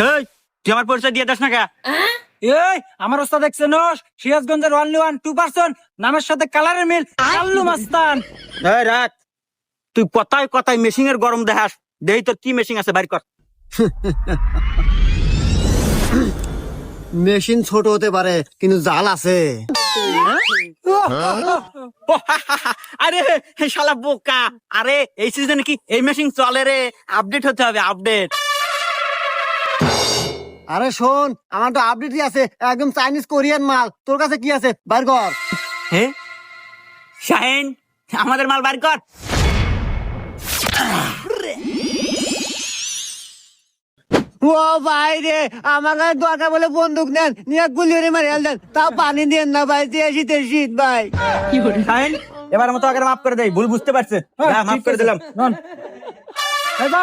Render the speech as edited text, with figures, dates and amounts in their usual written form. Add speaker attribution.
Speaker 1: এই তুই আমার পরিচয় দিয়ে দাস না কে?
Speaker 2: এই আমার ওস্তাদ দেখছেন সিরাজগঞ্জের অনলি 2% নামের সাথে কালারের মিল কাল্লু মাস্তান।
Speaker 1: এই রাখ, তুই কথায় কথায় মেশিং এর গরম দেখাস। দেই তোর কি মেশিং আছে বাইর কর।
Speaker 3: মেশিন ছোট হতে পারে কিন্তু জাল আছে।
Speaker 1: আরে শালা বোকা, আরে এই সিজনে কি এই মেশিন চলে রে? আপডেট হতে হবে, আপডেট।
Speaker 3: আরে শোন, আমার তো আপডেটই আছে, একদম চাইনিজ কোরিয়ান মাল। তোর কাছে কি আছে বাইর কর।
Speaker 1: হ্যাঁ শাহিন, আমাদের মাল বাইর কর।
Speaker 3: ও ভাই রে, আমার কাছে দরকার বলে বন্দুক নেন, নিয়ে গুলি মারি দেন, তাও পানি দেন না ভাই, যে শীতের শীত ভাই।
Speaker 1: শাহিন, এবার মতো আগে মাফ করে দেই, ভুল বুঝতে পারছে। মাফ করে দিলাম।
Speaker 2: এই যা